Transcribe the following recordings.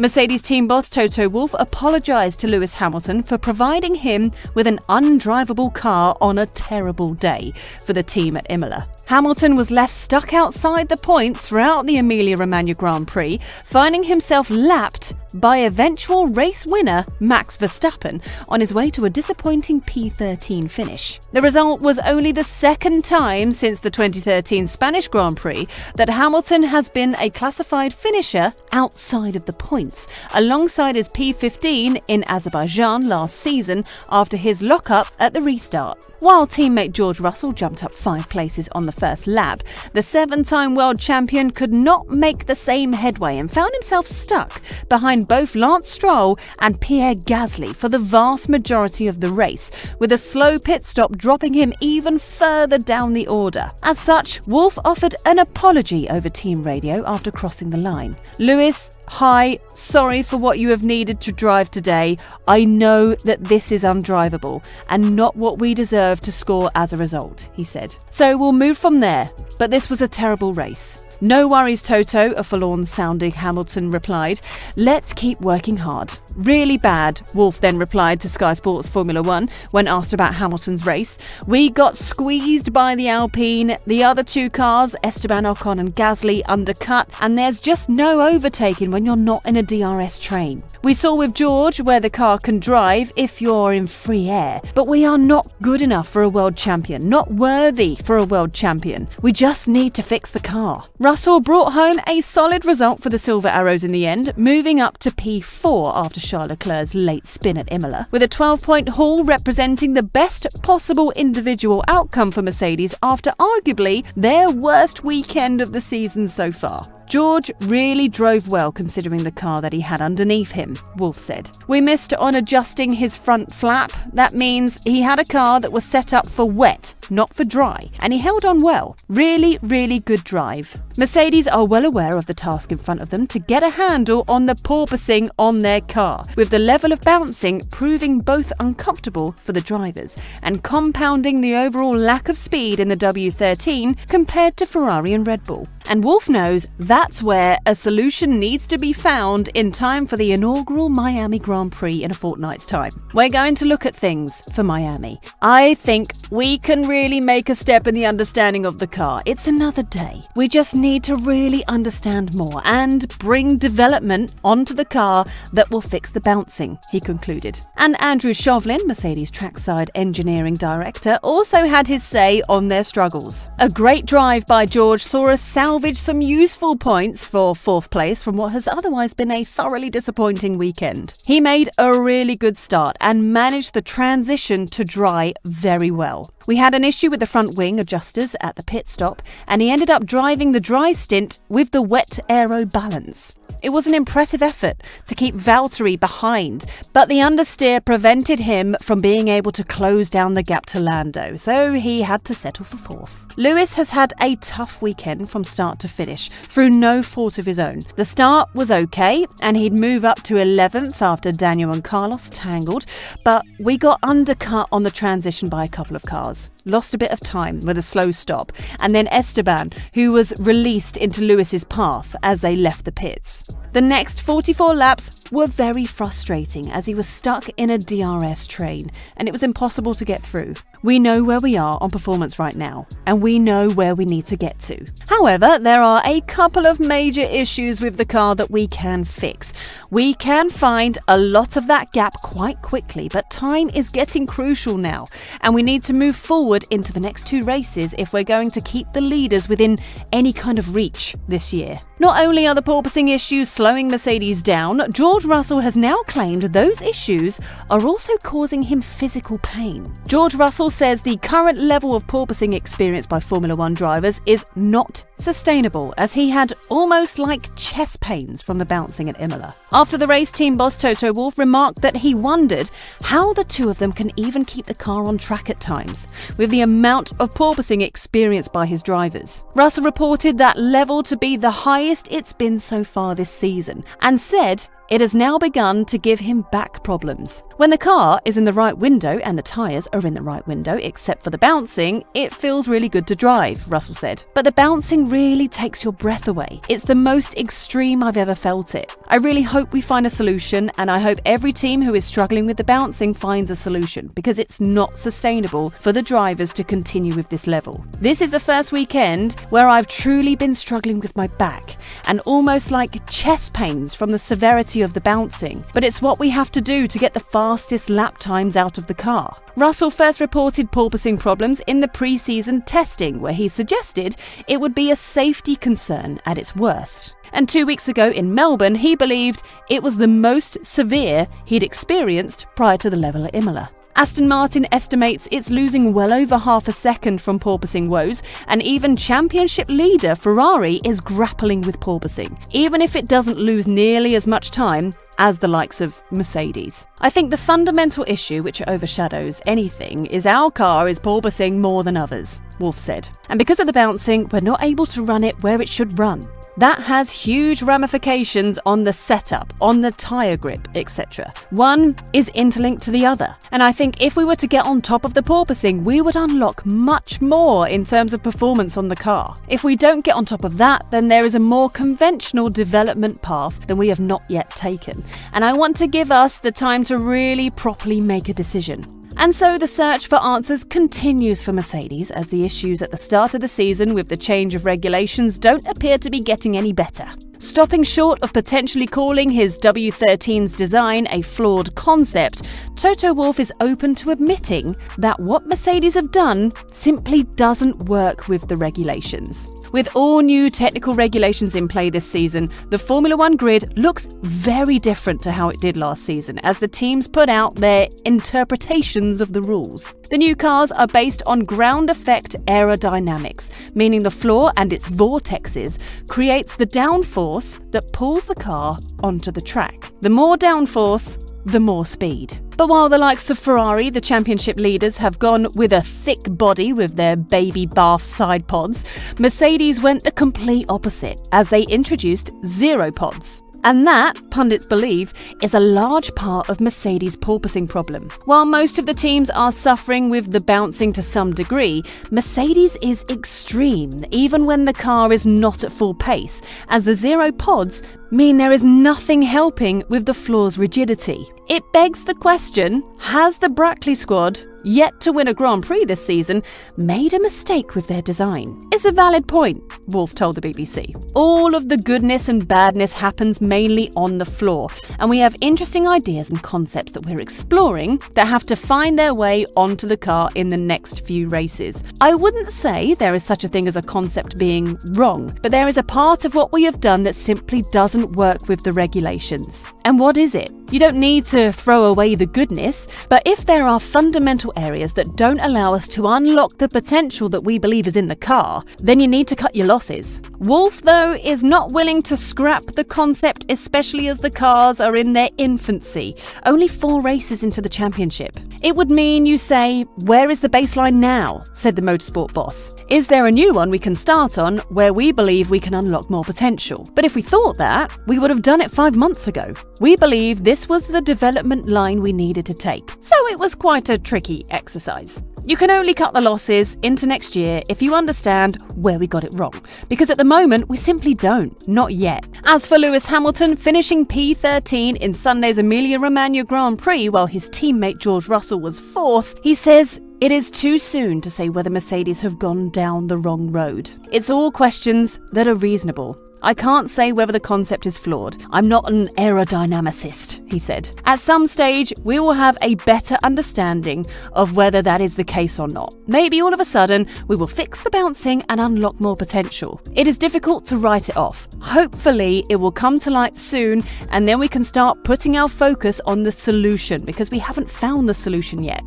Mercedes team boss Toto Wolff apologised to Lewis Hamilton for providing him with an undrivable car on a terrible day for the team at Imola. Hamilton was left stuck outside the points throughout the Emilia-Romagna Grand Prix, finding himself lapped by eventual race winner Max Verstappen on his way to a disappointing P13 finish. The result was only the second time since the 2013 Spanish Grand Prix that Hamilton has been a classified finisher outside of the points, alongside his P15 in Azerbaijan last season after his lockup at the restart. While teammate George Russell jumped up 5 places on the first lap, the 7-time world champion could not make the same headway and found himself stuck behind both Lance Stroll and Pierre Gasly for the vast majority of the race, with a slow pit stop dropping him even further down the order. As such, Wolff offered an apology over team radio after crossing the line. "Lewis, hi, sorry for what you have needed to drive today. I know that this is undrivable and not what we deserve to score as a result," he said. "So we'll move from there, but this was a terrible race." "No worries, Toto," a forlorn-sounding Hamilton replied. "Let's keep working hard." "Really bad," Wolff then replied to Sky Sports Formula One when asked about Hamilton's race. "We got squeezed by the Alpine, the other 2 cars, Esteban Ocon and Gasly, undercut, and there's just no overtaking when you're not in a DRS train. We saw with George where the car can drive if you're in free air, but we are not good enough for a world champion, not worthy for a world champion. We just need to fix the car." Russell brought home a solid result for the Silver Arrows in the end, moving up to P4 after Charles Leclerc's late spin at Imola, with a 12-point haul representing the best possible individual outcome for Mercedes after arguably their worst weekend of the season so far. "George really drove well considering the car that he had underneath him," Wolff said. "We missed on adjusting his front flap. That means he had a car that was set up for wet, not for dry, and he held on well. Really, really good drive." Mercedes are well aware of the task in front of them to get a handle on the porpoising on their car, with the level of bouncing proving both uncomfortable for the drivers and compounding the overall lack of speed in the W13 compared to Ferrari and Red Bull. And Wolff knows that's where a solution needs to be found in time for the inaugural Miami Grand Prix in a fortnight's time. "We're going to look at things for Miami. I think we can really make a step in the understanding of the car. It's another day. We just need to really understand more and bring development onto the car that will fix the bouncing," he concluded. And Andrew Chauvelin, Mercedes trackside engineering director, also had his say on their struggles. "A great drive by George saw us salvage some useful points for 4th place from what has otherwise been a thoroughly disappointing weekend. He made a really good start and managed the transition to dry very well. We had an issue with the front wing adjusters at the pit stop, and he ended up driving the dry stint with the wet aero balance. It was an impressive effort to keep Valtteri behind, but the understeer prevented him from being able to close down the gap to Lando, so he had to settle for 4th. Lewis has had a tough weekend from start to finish, through no fault of his own. The start was okay, and he'd move up to 11th after Daniel and Carlos tangled, but we got undercut on the transition by a couple of cars. Lost a bit of time with a slow stop, and then Esteban, who was released into Lewis's path as they left the pits. The next 44 laps were very frustrating as he was stuck in a DRS train and it was impossible to get through. We know where we are on performance right now, and we know where we need to get to. However, there are a couple of major issues with the car that we can fix. We can find a lot of that gap quite quickly, but time is getting crucial now, and we need to move forward into the next 2 races if we're going to keep the leaders within any kind of reach this year. Not only are the porpoising issues slowing Mercedes down, George Russell has now claimed those issues are also causing him physical pain. George Russell says the current level of porpoising experienced by Formula One drivers is not sustainable, as he had almost like chest pains from the bouncing at Imola. After the race, team boss Toto Wolff remarked that he wondered how the 2 of them can even keep the car on track at times, with the amount of porpoising experienced by his drivers. Russell reported that level to be the highest it's been so far this season, and said it has now begun to give him back problems. When the car is in the right window and the tyres are in the right window, except for the bouncing, it feels really good to drive, Russell said. But the bouncing really takes your breath away. It's the most extreme I've ever felt it. I really hope we find a solution, and I hope every team who is struggling with the bouncing finds a solution, because it's not sustainable for the drivers to continue with this level. This is the first weekend where I've truly been struggling with my back and almost like chest pains from the severity of the bouncing, but it's what we have to do to get the fastest lap times out of the car. Russell first reported porpoising problems in the pre-season testing, where he suggested it would be a safety concern at its worst. And 2 weeks ago in Melbourne, he believed it was the most severe he'd experienced prior to the level at Imola. Aston Martin estimates it's losing well over half a second from porpoising woes, and even championship leader Ferrari is grappling with porpoising, even if it doesn't lose nearly as much time as the likes of Mercedes. I think the fundamental issue which overshadows anything is our car is porpoising more than others, Wolff said. And because of the bouncing, we're not able to run it where it should run. That has huge ramifications on the setup, on the tyre grip, etc. One is interlinked to the other. And I think if we were to get on top of the porpoising, we would unlock much more in terms of performance on the car. If we don't get on top of that, then there is a more conventional development path than we have not yet taken. And I want to give us the time to really properly make a decision. And so the search for answers continues for Mercedes, as the issues at the start of the season with the change of regulations don't appear to be getting any better. Stopping short of potentially calling his W13's design a flawed concept, Toto Wolff is open to admitting that what Mercedes have done simply doesn't work with the regulations. With all new technical regulations in play this season, the Formula One grid looks very different to how it did last season, as the teams put out their interpretations of the rules. The new cars are based on ground effect aerodynamics, meaning the floor and its vortexes creates the downforce that pulls the car onto the track. The more downforce, the more speed. But while the likes of Ferrari, the championship leaders, have gone with a thick body with their baby bath side pods, Mercedes went the complete opposite as they introduced zero pods. And that, pundits believe, is a large part of Mercedes' porpoising problem. While most of the teams are suffering with the bouncing to some degree, Mercedes is extreme, even when the car is not at full pace, as the zero pods mean there is nothing helping with the floor's rigidity. It begs the question, has the Brackley squad, yet to win a Grand Prix this season, made a mistake with their design? It's a valid point, Wolff told the BBC. All of the goodness and badness happens mainly on the floor, and we have interesting ideas and concepts that we're exploring that have to find their way onto the car in the next few races. I wouldn't say there is such a thing as a concept being wrong, but there is a part of what we have done that simply doesn't work with the regulations. And what is it? You don't need to throw away the goodness, but if there are fundamental areas that don't allow us to unlock the potential that we believe is in the car, then you need to cut your losses. Wolff, though, is not willing to scrap the concept, especially as the cars are in their infancy, only 4 races into the championship. It would mean you say, where is the baseline now? Said the motorsport boss. Is there a new one we can start on where we believe we can unlock more potential? But if we thought that, we would have done it 5 months ago. We believe this was the development line we needed to take. So it was quite a tricky exercise. You can only cut the losses into next year if you understand where we got it wrong, because at the moment we simply don't, not yet. As for Lewis Hamilton, finishing P13 in Sunday's Emilia-Romagna Grand Prix while his teammate George Russell was 4th, he says it is too soon to say whether Mercedes have gone down the wrong road. It's all questions that are reasonable. I can't say whether the concept is flawed. I'm not an aerodynamicist, he said. At some stage, we will have a better understanding of whether that is the case or not. Maybe all of a sudden, we will fix the bouncing and unlock more potential. It is difficult to write it off. Hopefully, it will come to light soon, and then we can start putting our focus on the solution, because we haven't found the solution yet.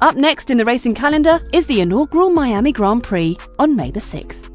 Up next in the racing calendar is the inaugural Miami Grand Prix on May the 6th.